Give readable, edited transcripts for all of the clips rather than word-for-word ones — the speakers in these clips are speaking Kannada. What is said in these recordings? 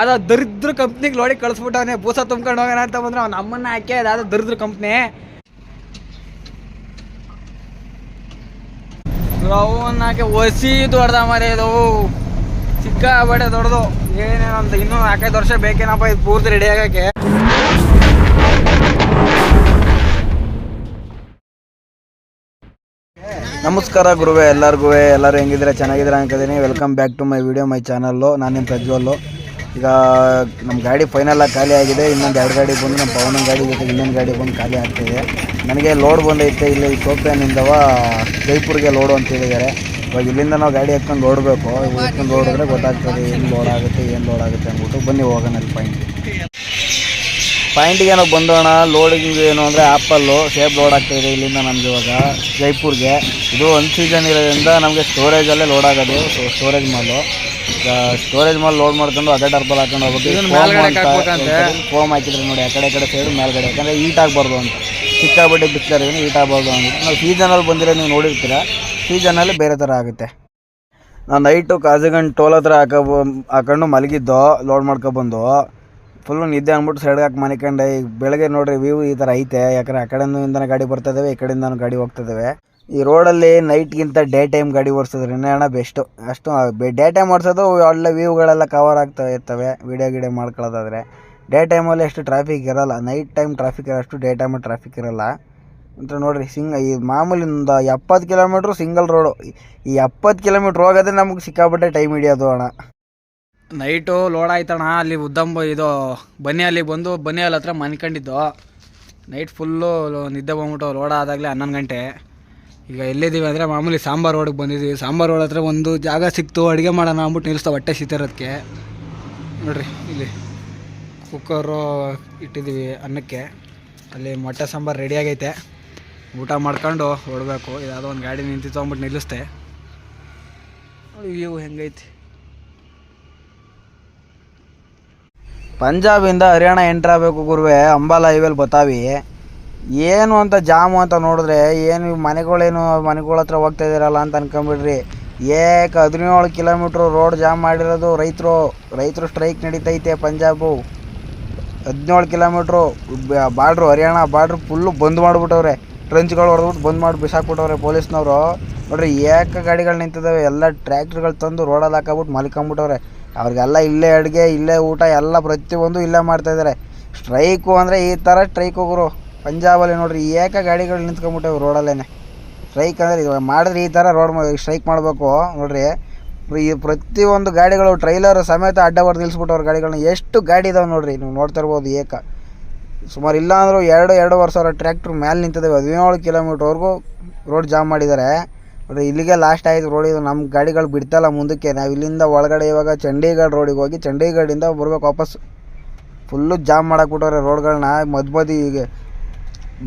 ಯಾವ್ದೋ ದರಿದ್ರ ಕಂಪ್ನಿಗೆ ಲೋಡಿ ಕಳಿಸ್ಬಿಟ್ಟವನೇ ಬೂಸ ತುಂಬ್ಕೊಂಡು ಹೋಗೋಣ ಅಂತ ಬಂದ್ರೆ ಅವ್ನು ನಮ್ಮನ್ನ ಹಾಕಿ ಅದಾದ ದರಿದ್ರ ಕಂಪ್ನಿ ಅವನ್ನಾಕೆ ಒಸಿ ದೊಡ್ಡದ ಮರ ಇದು ಸಿಕ್ಕಾಬಟ್ಟೆ ದೊಡ್ಡದು. ಏನೇನಂತ ಇನ್ನೂ 4-5 ವರ್ಷ ಬೇಕೇನಪ್ಪ ಇದು ಪೂರ್ತಿ ರೆಡಿ ಆಗಕ್ಕೆ. ನಮಸ್ಕಾರ ಗುರುವೆ ಎಲ್ಲರಿಗೂ. ಎಲ್ಲರೂ ಹೆಂಗಿದ್ರೆ ಚೆನ್ನಾಗಿದ್ರೆ ಅನ್ಕೋತೀನಿ. Welcome back to my video my channel. ನಾನು ನಿಮ್ಮ ಪ್ರಜ್ವಲ್ಲು. ಈಗ ನಮ್ಮ ಗಾಡಿ ಫೈನಲಾಗಿ ಖಾಲಿ ಆಗಿದೆ. ಇನ್ನೊಂದು 2 ಗಾಡಿ ಬಂದು ನಮ್ಮ ಪವನ ಗಾಡಿ ಜೊತೆಗೆ ಇನ್ನೊಂದು ಗಾಡಿ ಬಂದು ಖಾಲಿ ಆಗ್ತಿದೆ. ನನಗೆ ಲೋಡ್ ಬಂದೈತೆ ಇಲ್ಲಿ ಸೋಪ್ಯಾನಿಂದವ ಜೈಪುರ್ಗೆ ಲೋಡು ಅಂತ ಹೇಳಿದ್ದಾರೆ. ಇವಾಗ ಇಲ್ಲಿಂದ ನಾವು ಗಾಡಿ ಎತ್ಕೊಂಡು ಓಡಬೇಕು. ಎತ್ಕೊಂಡು ಓಡಿದ್ರೆ ಗೊತ್ತಾಗ್ತದೆ ಏನು ಲೋಡ್ ಆಗುತ್ತೆ ಅಂದ್ಬಿಟ್ಟು ಬನ್ನಿ ಹೋಗೋಣ ಅಲ್ಲಿ ಪಾಯಿಂಟಿಗೆ ನಾವು ಬಂದೋಣ. ಲೋಡಿಂಗ್ ಏನು ಅಂದರೆ ಆ್ಯಪಲ್ಲು ಸೇಫ್ ಲೋಡ್ ಆಗ್ತಾಯಿದೆ ಇಲ್ಲಿಂದ ನಮಗೆ ಇವಾಗ ಜೈಪುರ್ಗೆ. ಇದು ಒಂದು ಸೀಸನ್ ಇರೋದ್ರಿಂದ ನಮಗೆ ಸ್ಟೋರೇಜಲ್ಲೇ ಲೋಡ್ ಆಗೋದು. ಸ್ಟೋರೇಜ್ ಮಾಲು. ಈಗ ಸ್ಟೋರೇಜ್ ಮಾಲ್ ಲೋಡ್ ಮಾಡ್ಕೊಂಡು ಅದೇ ಟರ್ಬಲ್ ಹಾಕೊಂಡು ಹೋಗ್ಬೇಕು. ಫೋಮ್ ಹಾಕಿದ್ರೆ ನೋಡಿ ಆ ಕಡೆ ಸೈಡು ಮೇಲ್ಗಡೆ, ಯಾಕಂದರೆ ಹೀಟ್ ಆಗಬಾರ್ದು ಅಂತ. ಸಿಕ್ಕಾಬಟ್ಟೆ ಬಿಸ್ಲರಿಗೂ ಹೀಟ್ ಆಗಬಾರ್ದು ಅಂದ್ಬಿಟ್ಟು ನಾವು ಸೀಸನಲ್ಲಿ ಬಂದಿರೋ ನೀವು ನೋಡಿರ್ತೀರ. ಸೀಸನಲ್ಲಿ ಬೇರೆ ಥರ ಆಗುತ್ತೆ. ನಾನು ನೈಟು ಕಾಜಗಂಡು ಟೋಲ್ ಹತ್ರ ಹಾಕೊಂಡು ಮಲಗಿದ್ದು ಲೋಡ್ ಮಾಡ್ಕೊಬಂದು ಫುಲ್ಲು ನಿದ್ದೆ ಅಂದ್ಬಿಟ್ಟು ಸೈಡ್ಗೆ ಹಾಕಿ ಮನಿಕೊಂಡೆ. ಈಗ ಬೆಳಗ್ಗೆ ನೋಡಿರಿ ವ್ಯೂ ಈ ಥರ ಐತೆ. ಯಾಕಂದರೆ ಆ ಕಡೆಯಿಂದನೇ ಗಾಡಿ ಬರ್ತಾಯಿದ್ದಾವೆ, ಈ ಕಡೆಯಿಂದನೂ ಗಾಡಿ ಹೋಗ್ತಿದ್ದಾವೆ. ಈ ರೋಡಲ್ಲಿ ನೈಟ್ಗಿಂತ ಡೇ ಟೈಮ್ ಗಾಡಿ ಓಡಿಸಿದ್ರೆ ಇನ್ನೇನ ಬೆಸ್ಟು. ಅಷ್ಟು ಡೇ ಟೈಮ್ ಓಡಿಸೋದು ಒಳ್ಳೆ ವ್ಯೂಗಳೆಲ್ಲ ಕವರ್ ಆಗ್ತಾ ಇರ್ತವೆ ವೀಡಿಯೋ ಮಾಡ್ಕೊಳ್ಳೋದಾದರೆ. ಡೇ ಟೈಮಲ್ಲಿ ಅಷ್ಟು ಟ್ರಾಫಿಕ್ ಇರೋಲ್ಲ. ನೈಟ್ ಟೈಮ್ ಟ್ರಾಫಿಕ್ ಇರೋಷ್ಟು ಡೇ ಟೈಮಲ್ಲಿ ಟ್ರಾಫಿಕ್ ಇರೋಲ್ಲ ಅಂತ ನೋಡಿರಿ. ಈ ಮಾಮೂಲಿ ಒಂದು 70 ಕಿಲೋಮೀಟ್ರು ಸಿಂಗಲ್ ರೋಡು. ಈ 70 ಕಿಲೋಮೀಟ್ರ್ ಹೋಗೋದೇ ನಮಗೆ ಸಿಕ್ಕಾಪಟ್ಟೆ ಟೈಮ್ ಹಿಡಿಯೋದು ಅಣ್ಣ. ನೈಟು ಲೋಡ್ ಆಯ್ತಣ್ಣ. ಅಲ್ಲಿ ಇದು ಬನ್ನಿಯಲ್ಲಿ ಬಂದು ಬನ್ನಿಯಲ್ಲಿ ಹತ್ರ ಮನ್ಕೊಂಡಿದ್ದು. ನೈಟ್ ಫುಲ್ಲು ನಿದ್ದೆ ಬಂದ್ಬಿಟ್ಟು ಲೋಡ್ ಆದಾಗಲೇ 11 ಗಂಟೆ. ಈಗ ಎಲ್ಲಿದ್ದೀವಿ ಅಂದರೆ ಮಾಮೂಲಿ ಸಾಂಬಾರು ರೋಡಿಗೆ ಬಂದಿದ್ದೀವಿ. ಸಾಂಬಾರು ರೋಡ್ ಹತ್ರ ಒಂದು ಜಾಗ ಸಿಕ್ತು ಅಡುಗೆ ಮಾಡೋಣ ಅಂದ್ಬಿಟ್ಟು ನಿಲ್ಲಿಸ್ತಾ ಹೊಟ್ಟೆ ಸಿತಿರೋದಕ್ಕೆ. ನೋಡಿರಿ ಇಲ್ಲಿ ಕುಕ್ಕರು ಇಟ್ಟಿದ್ದೀವಿ ಅನ್ನಕ್ಕೆ. ಅಲ್ಲಿ ಮೊಟ್ಟೆ ಸಾಂಬಾರು ರೆಡಿ ಆಗೈತೆ. ಊಟ ಮಾಡ್ಕೊಂಡು ಹೊಡಬೇಕು. ಯಾವುದೋ ಒಂದು ಗಾಡಿ ನಿಂತಿತ್ತು ಅಂದ್ಬಿಟ್ಟು ನಿಲ್ಲಿಸ್ತೆ. ವ್ಯೂ ಹೆಂಗೈತಿ. ಪಂಜಾಬಿಂದ ಹರಿಯಾಣ ಎಂಟ್ರ್ ಆಗಬೇಕು ಗುರುವೆ. ಅಂಬಾಲ ಹೈವೇಲಿ ಬತ್ತಾವಿ. ಏನು ಅಂತ ಜಾಮು ಅಂತ ನೋಡಿದ್ರೆ ಏನು ಮನೆಗಳ ಹತ್ರ ಹೋಗ್ತಾ ಇದ್ದೀರಲ್ಲ ಅಂತ ಅನ್ಕೊಂಬಿಡ್ರಿ. 17 ಕಿಲೋಮೀಟ್ರು ರೋಡ್ ಜಾಮ್ ಮಾಡಿರೋದು. ರೈತರು ಸ್ಟ್ರೈಕ್ ನಡೀತೈತೆ Punjab. 17 kilometre border, Haryana border full bandh ಮಾಡಿಬಿಟ್ಟವ್ರೆ. ಟ್ರಂಚ್ಗಳು ಹೊಡೆದ್ಬಿಟ್ಟು ಬಂದ್ ಮಾಡಿ ಬಿಸಾಕ್ಬಿಟ್ಟವ್ರೆ ಪೊಲೀಸ್ನವರು. ನೋಡ್ರಿ ಗಾಡಿಗಳು ನಿಂತಿದ್ದಾವೆ. ಎಲ್ಲ ಟ್ರ್ಯಾಕ್ಟ್ರುಗಳು ತಂದು ರೋಡಲ್ಲಿ ಹಾಕೊಂಬಿಟ್ಟು ಮಲ್ಕೊಂಬಿಟ್ಟವ್ರೆ. ಅವ್ರಿಗೆಲ್ಲ ಇಲ್ಲೇ ಅಡುಗೆ, ಇಲ್ಲೇ ಊಟ, ಎಲ್ಲ ಪ್ರತಿಯೊಂದು ಇಲ್ಲೇ ಮಾಡ್ತಾಯಿದ್ದಾರೆ. ಸ್ಟ್ರೈಕು ಅಂದರೆ ಈ ಥರ ಸ್ಟ್ರೈಕ್ ಹೋಗೋರು ಪಂಜಾಬಲ್ಲಿ. ನೋಡ್ರಿ ಗಾಡಿಗಳು ನಿಂತ್ಕೊಂಬಿಟ್ಟವೆ ರೋಡಲ್ಲೇ. ಸ್ಟ್ರೈಕ್ ಅಂದರೆ ಇದು ಮಾಡಿದ್ರೆ ಈ ಥರ ರೋಡ್ ಸ್ಟ್ರೈಕ್ ಮಾಡಬೇಕು. ನೋಡ್ರಿ ಈ ಪ್ರತಿಯೊಂದು ಗಾಡಿಗಳು ಟ್ರೈಲರ್ ಸಮೇತ ಅಡ್ಡ ಹೊಡೆದು ನಿಲ್ಲಿಸ್ಬಿಟ್ಟವ್ರು ಗಾಡಿಗಳನ್ನ. ಎಷ್ಟು ಗಾಡಿ ಇದಾವೆ ನೋಡ್ರಿ, ನೀವು ನೋಡ್ತಾ ಇರ್ಬೋದು. ಸುಮಾರು ಇಲ್ಲ ಅಂದರೂ 2-2.5 ಸಾವಿರ ಟ್ರ್ಯಾಕ್ಟ್ರ್ ಮೇಲೆ ನಿಂತಿದ್ದಾವೆ. 17 ಕಿಲೋಮೀಟ್ರ್ವರೆಗೂ ರೋಡ್ ಜಾಮ್ ಮಾಡಿದ್ದಾರೆ. ನೋಡಿರಿ ಇಲ್ಲಿಗೆ ಲಾಸ್ಟ್ ಆಯಿತು ರೋಡ್. ಇದು ನಮ್ಮ ಗಾಡಿಗಳು ಬಿಡ್ತಾಯಿಲ್ಲ ಮುಂದಕ್ಕೆ. ನಾವು ಇಲ್ಲಿಂದ ಒಳಗಡೆ ಇವಾಗ ಚಂಡೀಗಢ ರೋಡಿಗೆ ಹೋಗಿ ಚಂಡೀಗಢದಿಂದ ಬರ್ಬೇಕು ವಾಪಸ್. ಫುಲ್ಲು ಜಾಮ್ ಮಾಡಾಕ್ಬಿಟ್ಟವ್ರೆ ರೋಡ್ಗಳನ್ನ. ಮಧ್ಯ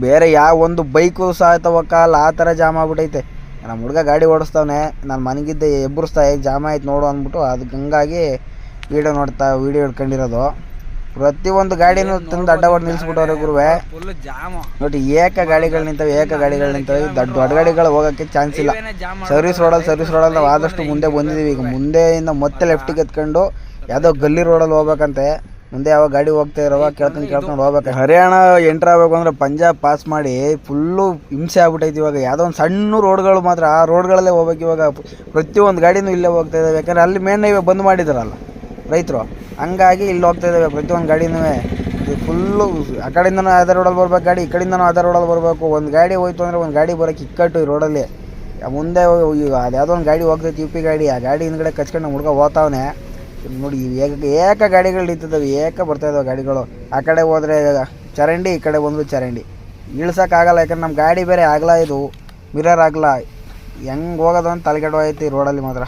ಬೇರೆ ಯಾವ ಒಂದು ಬೈಕು ಸಹ ತಗೋಕ್ಕಲ್ಲ ಆ ಥರ ಜಾಮ್ ಆಗ್ಬಿಟ್ಟೈತೆ. ನಮ್ಮ ಹುಡುಗ ಗಾಡಿ ಓಡಿಸ್ತಾವನೆ. ನಾನು ಮನೆಗಿದ್ದೆ ಎಬ್ಬರಿಸ್ತಾ ಜಾಮ್ ಆಯ್ತು ನೋಡು ಅಂದ್ಬಿಟ್ಟು ಅದಕ್ಕೆ ಹಂಗಾಗಿ ವೀಡಿಯೋ ಹಿಡ್ಕೊಂಡಿರೋದು. ಪ್ರತಿಯೊಂದು ಗಾಡಿನೂ ತಂದು ಅಡ್ಡ ಹೊಡೆದು ನಿಲ್ಲಿಸ್ಬಿಟ್ಟವ್ರೆ ಗುರುವೆ. ನೋಡಿ ಗಾಡಿಗಳು ನಿಂತವೆ. ದೊಡ್ಡ ಗಾಡಿಗಳು ಹೋಗೋಕ್ಕೆ ಚಾನ್ಸ್ ಇಲ್ಲ. ಸರ್ವಿಸ್ ರೋಡಲ್ಲಿ ನಾವು ಆದಷ್ಟು ಮುಂದೆ ಬಂದಿದ್ದೀವಿ. ಈಗ ಮುಂದೆಯಿಂದ ಮತ್ತೆ ಲೆಫ್ಟಿಗೆ ಎತ್ಕೊಂಡು ಯಾವುದೋ ಗಲ್ಲಿ ರೋಡಲ್ಲಿ ಹೋಗ್ಬೇಕಂತೆ. ಮುಂದೆ ಯಾವ ಗಾಡಿ ಹೋಗ್ತಾ ಇರೋವ ಕೇಳ್ಕೊಂಡು ಹೋಗ್ಬೇಕು. ಹರಿಯಾಣ ಎಂಟ್ರ್ ಆಗಬೇಕು ಅಂದರೆ ಪಂಜಾಬ್ ಪಾಸ್ ಮಾಡಿ ಫುಲ್ಲು ಹಿಂಸೆ ಆಗ್ಬಿಟ್ಟೈತಿ. ಇವಾಗ ಯಾವುದೋ ಒಂದು ಸಣ್ಣ ರೋಡ್ಗಳು ಮಾತ್ರ ಆ ರೋಡ್ಗಳಲ್ಲೇ ಹೋಗ್ಬೇಕು. ಇವಾಗ ಪ್ರತಿಯೊಂದು ಗಾಡಿನೂ ಇಲ್ಲೇ ಹೋಗ್ತಾ ಇದ್ದಾವೆ. ಯಾಕಂದರೆ ಅಲ್ಲಿ ಮೇನ್ ಹೈವೇ ಬಂದ್ ಮಾಡಿದಾರಲ್ಲ ರೈತರು, ಹಂಗಾಗಿ ಇಲ್ಲಿ ಹೋಗ್ತಾ ಇದ್ದಾವೆ ಪ್ರತಿಯೊಂದು ಗಾಡಿನೂ. ಫುಲ್ಲು ಆ ಕಡೆಯಿಂದನೂ ಅದೇ ರೋಡಲ್ಲಿ ಬರ್ಬೇಕು ಗಾಡಿ, ಈ ಕಡೆಯಿಂದನೂ ಅದೇ ರೋಡಲ್ಲಿ ಬರಬೇಕು. ಒಂದು ಗಾಡಿ ಹೋಯ್ತು ಅಂದರೆ ಒಂದು ಗಾಡಿ ಬರೋಕ್ಕೆ ಇಕ್ಕಟ್ಟು ಈ ರೋಡಲ್ಲಿ. ಮುಂದೆ ಈಗ ಅದು ಯಾವುದೋ ಒಂದು ಗಾಡಿ ಹೋಗ್ತೈತಿ UP ಗಾಡಿ. ಆ ಗಾಡಿ ಹಿಂದ್ಗಡೆ ಕಚ್ಕೊಂಡು ನಮ್ಮ ಹುಡುಗ ಹೋಗ್ತಾವನೆ. ನೋಡಿ ಗಾಡಿಗಳು ನಿಂತಿದ್ದಾವೆ. ಬರ್ತಾ ಇದ್ದಾವೆ ಗಾಡಿಗಳು. ಆ ಕಡೆ ಹೋದರೆ ಚರಂಡಿ, ಈ ಕಡೆ ಬಂದರೂ ಚರಂಡಿ. ಇಳ್ಸೋಕ್ಕಾಗಲ್ಲ. ಯಾಕಂದ್ರೆ ನಮ್ಮ ಗಾಡಿ ಬೇರೆ ಆಗಲ್ಲ, ಇದು ಮಿರರ್ ಆಗಲ್ಲ. ಹೆಂಗೆ ಹೋಗೋದು ಅಂತ ತಲೆಗೆಡು ಐತಿ ರೋಡಲ್ಲಿ ಮಾತ್ರ.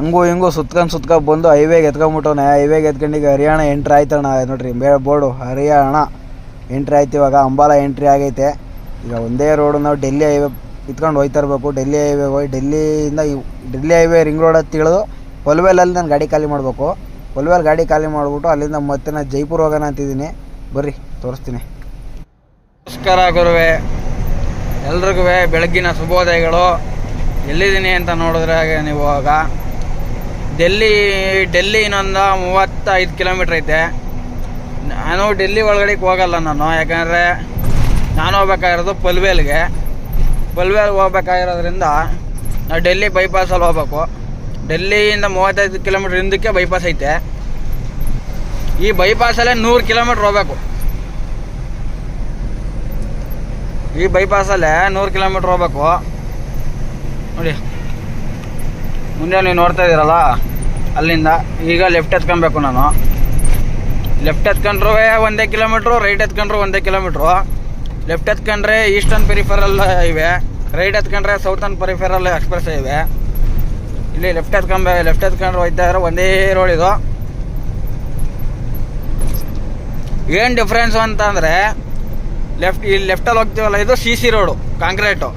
ಹಂಗೂ ಹಿಂಗೂ ಸುತ್ಕೊಂಡು ಬಂದು ಹೈವೇಗೆ ಎತ್ಕೊಂಬಿಟ್ಟವನೆ. ಹೈವೇಗೆ ಎತ್ಕೊಂಡು ಈಗ ಹರಿಯಾಣ ಎಂಟ್ರಿ ಆಯ್ತಣ್ಣ. ನೋಡ್ರಿ ಬೋರ್ಡು ಹರಿಯಾಣ ಎಂಟ್ರಿ ಆಯ್ತು. ಇವಾಗ ಅಂಬಾಲ ಎಂಟ್ರಿ ಆಗೈತೆ. ಈಗ ಒಂದೇ ರೋಡು ನಾವು ಡೆಲ್ಲಿ ಹೈವೇ ಇತ್ಕೊಂಡು ಹೋಯ್ತಾ ಇರಬೇಕು. ಡೆಲ್ಲಿ ಹೈವೇಗೆ ಹೋಗಿ ಡೆಲ್ಲಿ ಹೈವೇ ರಿಂಗ್ ರೋಡ್ ಹತ್ತಿ ಇಳಿದು ಪಲ್ವೇಲಲ್ಲಿ ನಾನು ಗಾಡಿ ಖಾಲಿ ಮಾಡಬೇಕು. ಪಲ್ವೇಲ್ ಗಾಡಿ ಖಾಲಿ ಮಾಡಿಬಿಟ್ಟು ಅಲ್ಲಿಂದ ಮತ್ತೆ ನಾನು ಜೈಪುರ ಹೋಗೋಣ ಅಂತಿದ್ದೀನಿ. ಬರ್ರಿ ತೋರಿಸ್ತೀನಿ. ನಮಸ್ಕಾರ ಗುರುವೆ, ಎಲ್ರಿಗೂ ಬೆಳಗ್ಗಿನ ಶುಭೋದಯಗಳು. ಎಲ್ಲಿದ್ದೀನಿ ಅಂತ ನೋಡಿದ್ರೆ ನೀವು ಇವಾಗ ಡೆಲ್ಲಿ ಇನ್ನೊಂದು 35 ಕಿಲೋಮೀಟ್ರ್ ಐತೆ. ನಾನು ಡೆಲ್ಲಿ ಒಳಗಡೆಗೆ ಹೋಗಲ್ಲ ನಾನು, ಯಾಕಂದರೆ ನಾನು ಹೋಗ್ಬೇಕಾಗಿರೋದು ಪಲ್ವೇಲ್ಗೆ ಹೋಗ್ಬೇಕಾಗಿರೋದ್ರಿಂದ ನಾವು ಡೆಲ್ಲಿ ಬೈಪಾಸಲ್ಲಿ ಹೋಗ್ಬೇಕು. ಡೆಲ್ಲಿಯಿಂದ 35 ಕಿಲೋಮೀಟ್ರ್ ಹಿಂದಕ್ಕೆ ಬೈಪಾಸ್ ಐತೆ. ಈ ಬೈಪಾಸಲ್ಲೇ 100 ಕಿಲೋಮೀಟ್ರ್ ಹೋಗ್ಬೇಕು. ಈ ಬೈಪಾಸಲ್ಲೇ 100 ಕಿಲೋಮೀಟ್ರ್ ಹೋಗ್ಬೇಕು. ನೋಡಿ ಮುಂದೆ ನೀವು ನೋಡ್ತಾ ಇದ್ದೀರಲ್ಲ, ಅಲ್ಲಿಂದ ಈಗ ಲೆಫ್ಟ್ ಎತ್ಕೊಬೇಕು. ನಾನು ಲೆಫ್ಟ್ ಎತ್ಕೊಂಡ್ರೂ 1 ಕಿಲೋಮೀಟ್ರು, ರೈಟ್ ಎತ್ಕೊಂಡ್ರು 1 ಕಿಲೋಮೀಟ್ರು. ಲೆಫ್ಟ್ ಎತ್ಕೊಂಡ್ರೆ ಈಸ್ಟರ್ನ್ ಪೆರಿಫೆರಲ್ ಇವೆ, ರೈಟ್ ಎತ್ಕೊಂಡ್ರೆ ಸೌತರ್ನ್ ಪೆರಿಫೆರಲ್ ಎಕ್ಸ್ಪ್ರೆಸ್ ಇವೆ. ಇಲ್ಲಿ ಲೆಫ್ಟ್ ಎತ್ಕೊಂಡ್ರೆ ಹೋಯ್ತಾ ಇರೋ ಒಂದೇ ರೋಡ್ ಇದು. ಏನು ಡಿಫ್ರೆನ್ಸು ಅಂತಂದರೆ ಇಲ್ಲಿ ಲೆಫ್ಟಲ್ಲಿ ಹೋಗ್ತೀವಲ್ಲ, ಇದು CC ರೋಡು ಕಾಂಕ್ರೀಟು.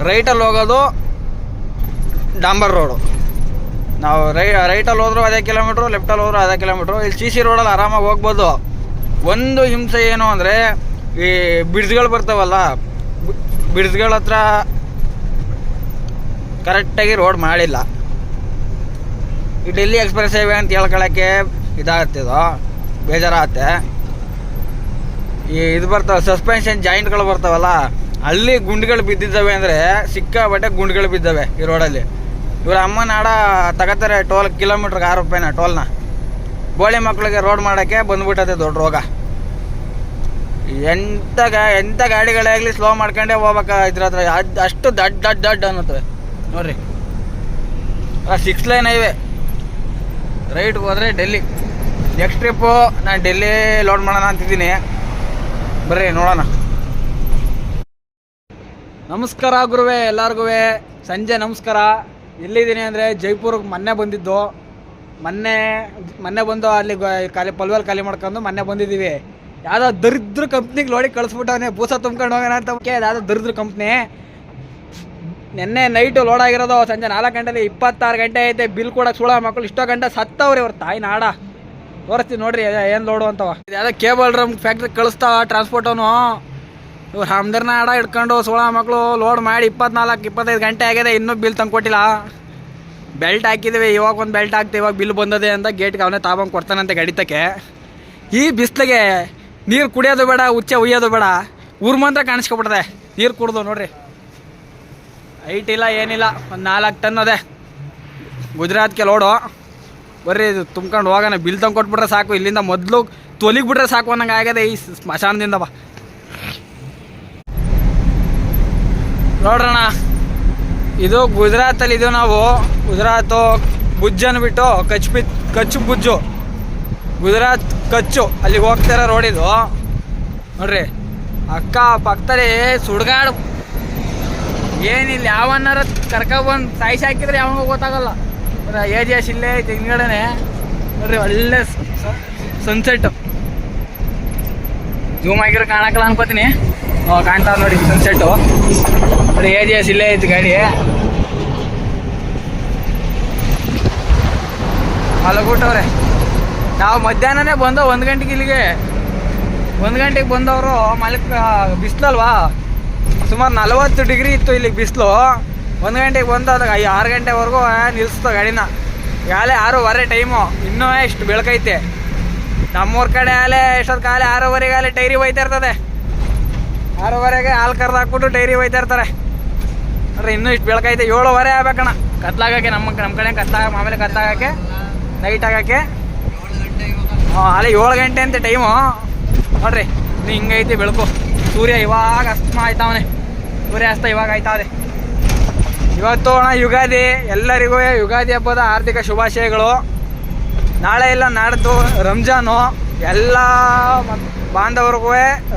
ರೈಟಲ್ಲಿ ಹೋಗೋದು ಡಾಂಬರ್ ರೋಡು. ನಾವು ರೈಟಲ್ಲಿ ಹೋದ್ರೂ ಅದೇ ಕಿಲೋಮೀಟ್ರು, ಲೆಫ್ಟಲ್ಲಿ ಹೋದ್ರೂ ಅದೇ ಕಿಲೋಮೀಟ್ರು. ಇಲ್ಲಿ CC ರೋಡಲ್ಲಿ ಆರಾಮಾಗಿ ಹೋಗ್ಬೋದು. ಒಂದು ಹಿಂಸೆ ಏನು ಅಂದರೆ ಈ ಬ್ರಿಡ್ಜ್ಗಳು ಬರ್ತಾವಲ್ಲ, ಬ್ರಿಡ್ಜ್ಗಳ ಹತ್ರ ಕರೆಕ್ಟಾಗಿ ರೋಡ್ ಮಾಡಿಲ್ಲ. ಈ ಡೆಲ್ಲಿ ಎಕ್ಸ್ಪ್ರೆಸ್ ಹೈವೇ ಅಂತ ಹೇಳ್ಕೊಳ್ಳೋಕ್ಕೆ ಇದಾಗತ್ತಿದು, ಬೇಜಾರಾಗತ್ತೆ. ಇದು ಬರ್ತಾವೆ ಸಸ್ಪೆನ್ಷನ್ ಜಾಯಿಂಟ್ಗಳು ಬರ್ತಾವಲ್ಲ, ಅಲ್ಲಿ ಗುಂಡಿಗಳು ಬಿದ್ದಿದ್ದಾವೆ. ಅಂದರೆ ಸಿಕ್ಕಾಬಟ್ಟೆ ಗುಂಡಿಗಳು ಬಿದ್ದಾವೆ ಈ ರೋಡಲ್ಲಿ. ಇವ್ರ ಅಮ್ಮನ ಆಡ ತಗೋತಾರೆ ಟೋಲ್, ಕಿಲೋಮೀಟ್ರಿಗೆ 6 ರೂಪಾಯಿನ ಟೋಲ್ನ. ಗೋಳಿ ಮಕ್ಕಳಿಗೆ ರೋಡ್ ಮಾಡೋಕ್ಕೆ ಬಂದ್ಬಿಟ್ಟದೆ ದೊಡ್ಡ ರೋಗ. ಎಂಥ ಗಾಡಿಗಳೇ ಆಗಲಿ ಸ್ಲೋ ಮಾಡ್ಕೊಂಡೇ ಹೋಗ್ಬೇಕು ಇದ್ರ ಹತ್ರ. ಅಷ್ಟು ದಡ್ಡ ಅನ್ನುತ್ತವೆ ನೋಡ್ರಿ. 6 ಲೈನ್ ಹೈವೇ. ರೈಟ್ಗೆ ಹೋದರೆ ಡೆಲ್ಲಿ. ನೆಕ್ಸ್ಟ್ ಟ್ರಿಪ್ಪು ನಾನು ಡೆಲ್ಲಿ ಲೋಡ್ ಮಾಡೋಣ ಅಂತಿದ್ದೀನಿ. ಬರ್ರಿ ನೋಡೋಣ. ನಮಸ್ಕಾರ ಗುರುವೆ, ಎಲ್ಲರಿಗೂ ಸಂಜೆ ನಮಸ್ಕಾರ. ಎಲ್ಲಿದ್ದೀನಿ ಅಂದರೆ ಜೈಪುರ್ಗೆ ಮೊನ್ನೆ ಬಂದಿದ್ದು. ಮೊನ್ನೆ ಬಂದು ಅಲ್ಲಿ ಪಲ್ವೇಲ್ ಖಾಲಿ ಮಾಡ್ಕೊಂಡು ಮೊನ್ನೆ ಬಂದಿದ್ದೀವಿ. ಯಾವುದೋ ದರಿದ್ರ ಕಂಪ್ನಿಗೆ ಲೋಡಿ ಕಳಿಸ್ಬಿಟ್ಟವನೇ, ಬೂಸ ತುಂಬ್ಕೊಂಡು ಹೋಗೋಣ ಅಂತ. ಯಾವುದೋ ದರಿದ್ರ ಕಂಪ್ನಿ. ನೆನ್ನೆ ನೈಟು ಲೋಡ್ ಆಗಿರೋದು ಸಂಜೆ 4 ಗಂಟೆಲಿ. 26 ಗಂಟೆ ಐತೆ. ಬಿಲ್ ಕೂಡ ಸುಳ ಮಕ್ಕಳು ಇಷ್ಟೋ ಗಂಟೆ ಸತ್ತವ್ರಿ ಅವ್ರ ತಾಯಿ ನಾಡ. ತೋರಿಸ್ತೀವಿ ನೋಡ್ರಿ ಏನು ಲೋಡು ಅಂತವ. ಇದು ಯಾವುದೋ ಕೇಬಲ್ ಡ್ರಮ್ ಫ್ಯಾಕ್ಟ್ರಿಗೆ ಕಳಿಸ್ತಾವ ಟ್ರಾನ್ಸ್ಪೋರ್ಟ್ ಅವನು. ಇವ್ರು ಹಮ್ದರ್ನ ಆಡ ಇಟ್ಕೊಂಡು 16 ಮಕ್ಕಳು ಲೋಡ್ ಮಾಡಿ 24-25 ಗಂಟೆ ಆಗಿದೆ, ಇನ್ನೂ ಬಿಲ್ ತಂದು ಕೊಟ್ಟಿಲ್ಲ. ಬೆಲ್ಟ್ ಹಾಕಿದ್ದೀವಿ, ಇವಾಗ ಒಂದು ಬೆಲ್ಟ್ ಹಾಕ್ತೀವಿ, ಇವಾಗ ಬಿಲ್ ಬಂದದೆ ಅಂತ ಗೇಟ್ಗೆ ಅವನೇ ತಾಬಂಗೆ ಕೊಡ್ತಾನಂತೆ ಗಡಿತಕ್ಕೆ. ಈ ಬಿಸಿಲಿಗೆ ನೀರು ಕುಡಿಯೋದು ಬೇಡ, ಉಚ್ಚೆ ಉಯ್ಯೋದು ಬೇಡ, ಊರು ಮಾತ್ರ ಕಾಣಿಸ್ಕೊಬಿಡ್ದೆ ನೀರು ಕುಡ್ದು. ನೋಡ್ರಿ ಹೈಟ್ ಇಲ್ಲ ಏನಿಲ್ಲ, ಒಂದು 4 ಟನ್ ಅದೇ ಗುಜರಾತ್ಗೆ ಲೋಡು. ಬರ್ರಿ ಇದು ತುಂಬ್ಕೊಂಡು ಹೋಗೋಣ. ಬಿಲ್ ತಂದು ಕೊಟ್ಬಿಟ್ರೆ ಸಾಕು, ಇಲ್ಲಿಂದ ಮೊದಲು ತೊಲಿಗೆ ಬಿಟ್ರೆ ಸಾಕು ಅನ್ನಂಗೆ ಆಗಿದೆ ಈ ಸ್ಮಶಾನದಿಂದ. ಬಾ ನೋಡ್ರಣ, ಇದು ಗುಜರಾತಲ್ಲಿ ಇದು. ನಾವು ಗುಜರಾತು ಭುಜ್ಜನ್ನು ಬಿಟ್ಟು ಕಚ್ ಭುಜ್ಜು, ಗುಜರಾತ್ ಕಚ್ಚು ಅಲ್ಲಿಗೆ ಹೋಗ್ತಾರ ರೋಡ್ ಇದು. ನೋಡ್ರಿ ಅಕ್ಕ ಪಕ್ಕದಲ್ಲಿ ಸುಡ್ಗಾಡು. ಏನಿಲ್ಲ, ಯಾವನ್ನಾರ ಕರ್ಕೊಬಂದು ಸಾಯಿಸಿ ಹಾಕಿದ್ರೆ ಯಾವಾಗ ಗೊತ್ತಾಗಲ್ಲ. AGS ಇಲ್ಲೇ ಐತೆ ಹಿಂದ್ಗಡೆನೆ. ನೋಡ್ರಿ ಒಳ್ಳೆ ಸನ್ಸೆಟ್. ಜೂಮ್ ಆಗಿರೋ ಕಾಣಕ್ಕಲ್ಲ ಅನ್ಕೋತೀನಿ. ಕಾಣ್ತಾವ ನೋಡಿ ಸನ್ಸೆಟ್ಟು. ನೋಡಿ AGS ಇಲ್ಲೇ ಐತಿ ಗಾಡಿ. ಮಲಗ್ಬಿಟ್ಟವ್ರೆ. ನಾವು ಮಧ್ಯಾಹ್ನನೇ ಬಂದೋ 1 ಗಂಟೆಗೆ ಇಲ್ಲಿಗೆ. 1 ಗಂಟೆಗೆ ಬಂದವರು ಬಿಸಿಲಲ್ವಾ, ಸುಮಾರು 40 ಡಿಗ್ರಿ ಇತ್ತು ಇಲ್ಲಿಗೆ ಬಿಸಿಲು. 1 ಗಂಟೆಗೆ ಬಂದಾಗ 6 ಗಂಟೆವರೆಗೂ ನಿಲ್ಲಿಸ್ತು ಗಾಡಿನ. ಈಗಾಗಲೇ 6:15 ಟೈಮು, ಇನ್ನೂ ಇಷ್ಟು ಬೆಳಕೈತೆ. ನಮ್ಮೂರ ಕಡೆ ಎಷ್ಟೊತ್ತು 6:30 ಡೈರಿ ಒಯ್ತಾ ಇರ್ತದೆ. 6:30 ಹಾಲು ಕರೆದು ಹಾಕ್ಬಿಟ್ಟು ಡೈರಿ ಒಯ್ತಾ ಇರ್ತಾರೆ. ಅಂದರೆ ಇನ್ನೂ ಇಷ್ಟು ಬೆಳಕೈತೆ. 7:30 ಆಗ್ಬೇಕಣ್ಣ ಕತ್ಲಾಗಕ್ಕೆ. ನಮ್ಮ ಕಡೆ ಮಾಮೂಲಿ ಕತ್ಲಾಗಕ್ಕೆ, ನೈಟ್ ಆಗೋಕ್ಕೆ. ಅಲ್ಲೇ 7 ಗಂಟೆ ಅಂತ ಟೈಮು. ನೋಡ್ರಿ ಇನ್ನು ಹಿಂಗೈತಿ ಬೆಳಕು. ಸೂರ್ಯ ಇವಾಗ ಅಸ್ತ ಆಯ್ತಾವನೆ. ಸೂರ್ಯಾಸ್ತ ಇವಾಗ ಆಯ್ತಾವೆ. ಇವತ್ತು ಅಣ್ಣ ಯುಗಾದಿ. ಎಲ್ಲರಿಗೂ ಯುಗಾದಿ ಹಬ್ಬದ ಆರ್ಥಿಕ ಶುಭಾಶಯಗಳು. ನಾಳೆ ಇಲ್ಲ ನಾಡ್ದು ರಂಜಾನು. ಎಲ್ಲ ಬಾಂಧವರಿಗೂ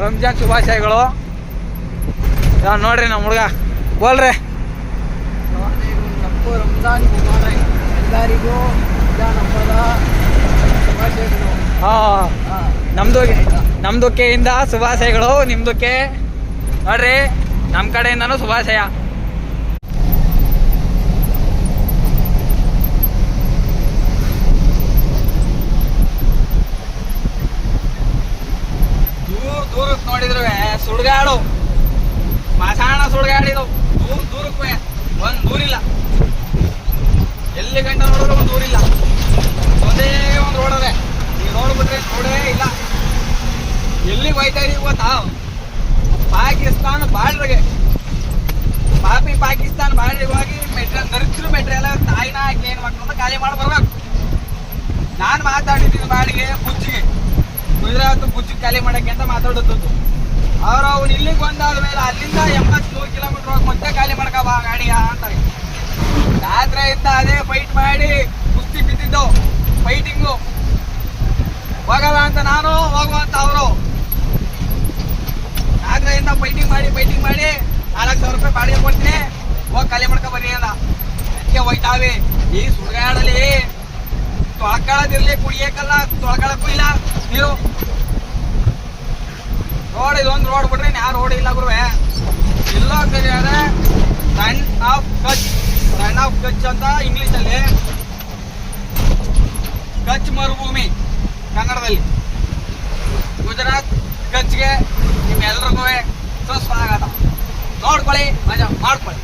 ರಂಜಾನ್ ಶುಭಾಶಯಗಳು. ನೋಡ್ರಿ ನಮ್ಮ ಹುಡುಗ ಬೋಲ್ರೆ. ರಂಜಾನ್ ಎಲ್ಲರಿಗೂ ನಮ್ಮದ ಶುಭಾಶಯಗಳು. ನಮ್ದುಕ್ಕೆಯಿಂದ ಶುಭಾಶಯಗಳು. ನಿಮ್ದುಕ್ಕೆ ನೋಡ್ರಿ, ನಮ್ಮ ಕಡೆಯಿಂದನೂ ಶುಭಾಶಯ. ದೂರಕ್ಕೆ ನೋಡಿದ್ರು ಸುಡ್ಗಾಡು, ಮಸಾಣ ಸುಡ್ಗಾಡಿದು. ದೂರಕ್ಕೆ ಒಂದ್ ದೂರಿಲ್ಲ, ಎಲ್ಲಿ ಗಂಟ ನೋಡಿದ್ರು ಒಂದ್ ದೂರಿಲ್ಲ. ಒಂದೇ ಒಂದು ರೋಡ್ ಅದೇ. ಈಗ ನೋಡ್ಬಿಟ್ರೆ ರೋಡೇ ಇಲ್ಲ. ಎಲ್ಲಿಗೆ ಹೋಯ್ತಾ ಇದೀವಿ ಗೊತ್ತಾ? ಪಾಕಿಸ್ತಾನ ಬಾರ್ಡ್ರಿಗೆ, ಪಾಕಿಸ್ತಾನ ಬಾರ್ಡ್ರಿಗೆ ಹೋಗಿ ಮೆಟ್ರಿಯಲ್ ದರಿದ್ರು ಮೆಟ್ರಿಯಲ್ ತಾಯಿನ ಹಾಕಿ ಏನ್ ಮಾಡ್ಕೊಂಡು ಖಾಲಿ ಮಾಡಿ ಬರ್ಬೇಕು. ನಾನು ಮಾತಾಡಿದ್ದೀನಿ ಬಾಡಿಗೆ ಬುಚ್ಚಿಗೆ, ಗುಜರಾತ್ ಬುಚ್ಚಿಗೆ ಖಾಲಿ ಮಾಡಕ್ಕೆ ಅಂತ ಮಾತಾಡುತ್ತದ್ದು. ಅವ್ನು ಇಲ್ಲಿಗೆ ಬಂದಾದ ಮೇಲೆ ಅಲ್ಲಿಂದ 80-100 ಕಿಲೋಮೀಟರ್ ಹೋಗಿ ಮತ್ತೆ ಖಾಲಿ ಮಾಡ್ಕಬ ಗಾಡಿಯ ಅಂತಾರೆ. ರಾತ್ರಿಯಿಂದ ಅದೇ ಫೈಟ್ ಮಾಡಿ ಕುಸ್ತಿ ಬಿದ್ದಿದ್ದು, ಫೈಟಿಂಗು. ಹೋಗಲ್ಲ ಅಂತ ನಾನು, ಹೋಗುವಂತ ಅವರು. ರಾತ್ರಿಯಿಂದ ಫೈಟಿಂಗ್ ಮಾಡಿ 4,000 ರೂಪಾಯಿ ಬಾಡಿಗೆ ಕೊಡ್ತೀನಿ, ಹೋಗಿ ಖಾಲಿ ಮಾಡ್ಕೊ ಬರ್ರಿ ಅಂತ. ಅದಕ್ಕೆ ಹೋಯ್ತಾವೆ. ಈ ಸುಡ್ಗಾಡಲ್ಲಿ ತೊಳ್ಕೊಳ್ಳೋದಿರ್ಲಿ, ಕುಡಿಯಕ್ಕಲ್ಲ, ತೊಳ್ಕೊಳಕ್ಕೂ ಇಲ್ಲ ನೀರು. ರೋಡ್ ಇದೊಂದು ರೋಡ್ ಬಿಟ್ರೆ ಯಾವ ರೋಡ್ ಇಲ್ಲ ಗುರುವೆ. ಎಲ್ಲೋ ಸರಿಯಾದ್ರೆ ರನ್ ಆಫ್ ಕಚ್ ಅಂತ ಇಂಗ್ಲಿಷಲ್ಲಿ, ಕಚ್ ಮರುಭೂಮಿ ಕನ್ನಡದಲ್ಲಿ. ಗುಜರಾತ್ ಕಚ್ಗೆ ನಿಮ್ಮೆಲ್ರಿಗೂ ಸುಸ್ವಾಗತ. ನೋಡ್ಕೊಳ್ಳಿ, ಮಜಾ ಮಾಡ್ಕೊಳ್ಳಿ.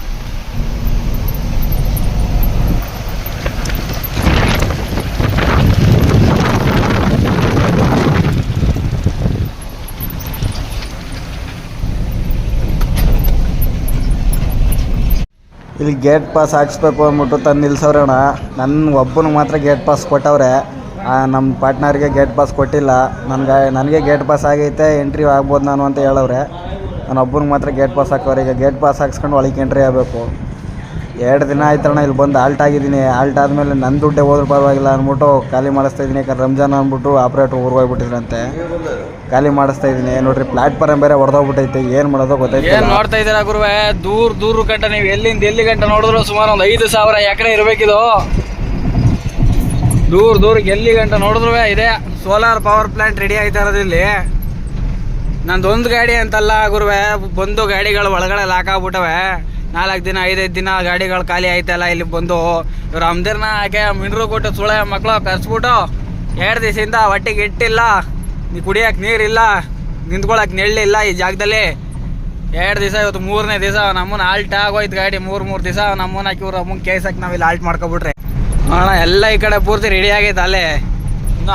ಇಲ್ಲಿ ಗೇಟ್ ಪಾಸ್ ಹಾಕ್ಸ್ಬೇಕು ಅಂದ್ಬಿಟ್ಟು ತಂದು ನಿಲ್ಸವ್ರಣ. ನನ್ನ ಒಬ್ಬನಿಗೆ ಮಾತ್ರ ಗೇಟ್ ಪಾಸ್ ಕೊಟ್ಟವ್ರೆ, ನಮ್ಮ ಪಾರ್ಟ್ನರ್ಗೆ ಗೇಟ್ ಪಾಸ್ ಕೊಟ್ಟಿಲ್ಲ. ನನಗೆ ಗೇಟ್ ಪಾಸ್ ಆಗೈತೆ, ಎಂಟ್ರಿ ಆಗ್ಬೋದು ನಾನು ಅಂತ ಹೇಳವ್ರೆ. ನಾನು ಒಬ್ಬನಿಗೆ ಮಾತ್ರ ಗೇಟ್ ಪಾಸ್ ಹಾಕವ್ರೆ. ಈಗ ಗೇಟ್ ಪಾಸ್ ಹಾಕ್ಸ್ಕೊಂಡು ಒಳಗೆ ಎಂಟ್ರಿ ಆಗಬೇಕು. 2 ದಿನ ಆಯ್ತಣ್ಣ ಇಲ್ಲಿ ಬಂದು ಆಲ್ಟ್ ಆಗಿದ್ದೀನಿ. ಆಲ್ಟ್ ಆದಮೇಲೆ ನನ್ನ ದುಡ್ಡೇ ಹೋದ್ರೂ ಪರವಾಗಿಲ್ಲ ಅಂದ್ಬಿಟ್ಟು ಖಾಲಿ ಮಾಡಿಸ್ತಾ ಇದ್ದೀನಿ. ಯಾಕಂದ್ರೆ ರಂಜಾನ್ ಅಂದ್ಬಿಟ್ಟು ಆಪ್ರೇಟ್ರ್ ಊರಿಗೆ ಹೋಗ್ಬಿಟ್ಟಿದ್ರಂತೆ, ಖಾಲಿ ಮಾಡಿಸ್ತಾ ಇದ್ದೀನಿ. ನೋಡ್ರಿ, ಪ್ಲಾಟ್ಫಾರ್ಮ್ ಬೇರೆ ಹೊಡೆದೋಗ್ಬಿಟ್ಟೈತೆ, ಏನು ಮಾಡೋದು ಗೊತ್ತಾಯ್ತು. ಏನು ನೋಡ್ತಾ ಇದ್ದೀರಾ ಗುರುವೆ? ದೂರ ಗಂಟ ನೀವು ಎಲ್ಲಿಂದ ಎಲ್ಲಿ ಗಂಟ ನೋಡಿದ್ರು ಸುಮಾರು ಒಂದು 5,000 ಎಕರೆ ಇರಬೇಕಿದು. ದೂರಕ್ಕೆ ಎಲ್ಲಿ ಗಂಟ ನೋಡಿದ್ರು ಇದೆ. ಸೋಲಾರ್ ಪವರ್ ಪ್ಲಾಂಟ್ ರೆಡಿ ಆಯ್ತಾ ಇರೋದು ಇಲ್ಲಿ. ನಂದೊಂದು ಗಾಡಿ ಅಂತಲ್ಲ ಗುರುವೆ, ಬಂದು ಗಾಡಿಗಳು ಒಳಗಡೆ ಲಾಕ್ ಆಗ್ಬಿಟ್ಟವೆ. 4 ದಿನ 5 ದಿನ ಗಾಡಿಗಳು ಖಾಲಿ ಆಯ್ತಲ್ಲ ಇಲ್ಲಿ ಬಂದು. ಇವ್ರು ಅಮ್ದಿರ್ನ ಹಾಕಿ ಮಿಂಡ್ರು ಕೊಟ್ಟು ಸುಳೆ ಮಕ್ಕಳು ಕರ್ಸ್ಬಿಟ್ಟು 2 ದಿವಸದಿಂದ ಹೊಟ್ಟೆಗೆ ಇಟ್ಟಿಲ್ಲ, ಕುಡಿಯಕ್ಕೆ ನೀರಿಲ್ಲ, ನಿಂತ್ಕೊಳಕ್ಕೆ ನೆಳ್ಳಿಲ್ಲ ಈ ಜಾಗದಲ್ಲಿ. 2 ದಿವಸ, ಇವತ್ತು 3ನೇ ದಿವಸ ನಮ್ಮನ್ನ ಆಲ್ಟ್ ಆಗೋಯ್ತು ಗಾಡಿ. 3 ದಿವಸ ನಮ್ಮನ್ನ ಹಾಕಿ ಇವ್ರು ಅಮ್ಮನ ಕೇಸಕ್ಕೆ ನಾವಿಲ್ಲಿ ಆಲ್ಟ್ ಮಾಡ್ಕೊಬಿಟ್ರೆ ಅಣ್ಣ. ಎಲ್ಲ ಈ ಕಡೆ ಪೂರ್ತಿ ರೆಡಿ ಆಗೈತೆ ಅಲ್ಲೇ. ಇನ್ನು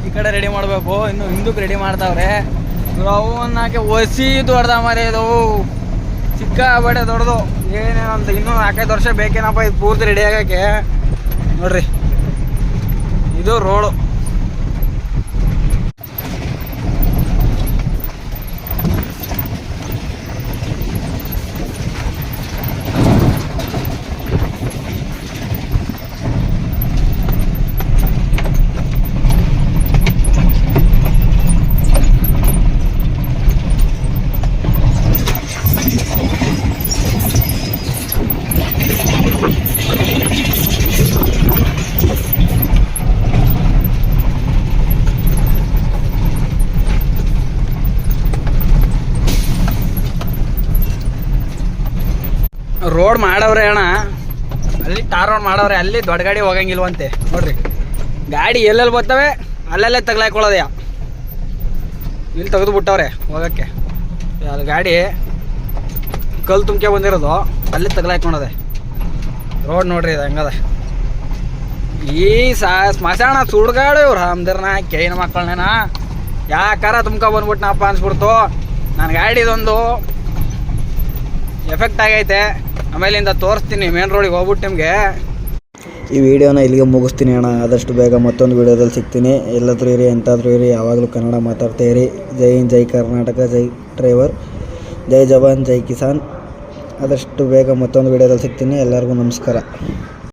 ಈ ಕಡೆ ರೆಡಿ ಮಾಡಬೇಕು. ಇನ್ನು ಹಿಂದಕ್ಕೆ ರೆಡಿ ಮಾಡ್ತಾವ್ರೆ. ಇವ್ರು ಅವನ್ನ ಹಾಕಿ ಒಸಿ ದೊಡ್ಡದ ಮರೆಯೋದು, ಸಿಕ್ಕಾಬಡೆ ದೊಡ್ಡದು. ಏನೇನಂತ ಇನ್ನೂ 4-5 ವರ್ಷ ಬೇಕೇನಪ್ಪ ಇದು ಪೂರ್ತಿ ರೆಡಿ ಆಗೋಕ್ಕೆ. ನೋಡ್ರಿ, ಇದು ರೋಡು. ರೋಡ್ ಮಾಡವ್ರೆ ಅಣ್ಣ, ಅಲ್ಲಿ ಟಾರ್ ರೋಡ್ ಮಾಡವ್ರೆ. ಅಲ್ಲಿ ದೊಡ್ಡ ಗಾಡಿ ಹೋಗಂಗಿಲ್ವಂತೆ. ನೋಡ್ರಿ, ಗಾಡಿ ಎಲ್ಲೆಲ್ಲಿ ಬರ್ತವೆ ಅಲ್ಲೆಲ್ಲೇ ತಗ್ಲಾಕೊಳ್ಳೋದೆಯ. ಇಲ್ಲಿ ತೆಗೆದು ಬಿಟ್ಟವ್ರೆ ಹೋಗೋಕ್ಕೆ. ಅದು ಗಾಡಿ ಕಲ್ಲು ತುಂಬ್ಕೆ ಬಂದಿರೋದು, ಅಲ್ಲಿ ತಗ್ಲಾಕೊಂಡದೆ. ರೋಡ್ ನೋಡ್ರಿ ಇದು ಹಂಗದ. ಈ ಸ್ಮಶಾನ ಸುಡ್ಗಾಡು ಇವ್ರು ಹಮ್ದಿರ್ನ ಕೇಳಿನ ಮಕ್ಕಳನ್ನೇನ ಯಾಕಾರ ತುಂಬ್ಕೊ ಬಂದ್ಬಿಟ್ನಪ್ಪ ಅನ್ಸ್ಬಿಡ್ತು. ನನ್ನ ಗಾಡಿದೊಂದು ಎಫೆಕ್ಟ್ ಆಗೈತೆ. ಆಮೇಲಿಂದ ತೋರಿಸ್ತೀನಿ ಮೇನ್ ರೋಡಿಗೆ ಹೋಗ್ಬಿಟ್ಟು ನಿಮಗೆ. ಈ ವಿಡಿಯೋನ ಇಲ್ಲಿಗೆ ಮುಗಿಸ್ತೀನಿ ಅಣ್ಣ. ಆದಷ್ಟು ಬೇಗ ಮತ್ತೊಂದು ವಿಡಿಯೋದಲ್ಲಿ ಸಿಗ್ತೀನಿ. ಎಲ್ಲಾದರೂ ಇರಿ, ಎಂತಾದರೂ ಇರಿ, ಯಾವಾಗಲೂ ಕನ್ನಡ ಮಾತಾಡ್ತಾ ಇರಿ. ಜೈ ಹಿಂದ್, ಜೈ ಕರ್ನಾಟಕ, ಜೈ ಡ್ರೈವರ್, ಜೈ ಜವಾನ್, ಜೈ ಕಿಸಾನ್. ಆದಷ್ಟು ಬೇಗ ಮತ್ತೊಂದು ವಿಡಿಯೋದಲ್ಲಿ ಸಿಗ್ತೀನಿ. ಎಲ್ಲರಿಗೂ ನಮಸ್ಕಾರ.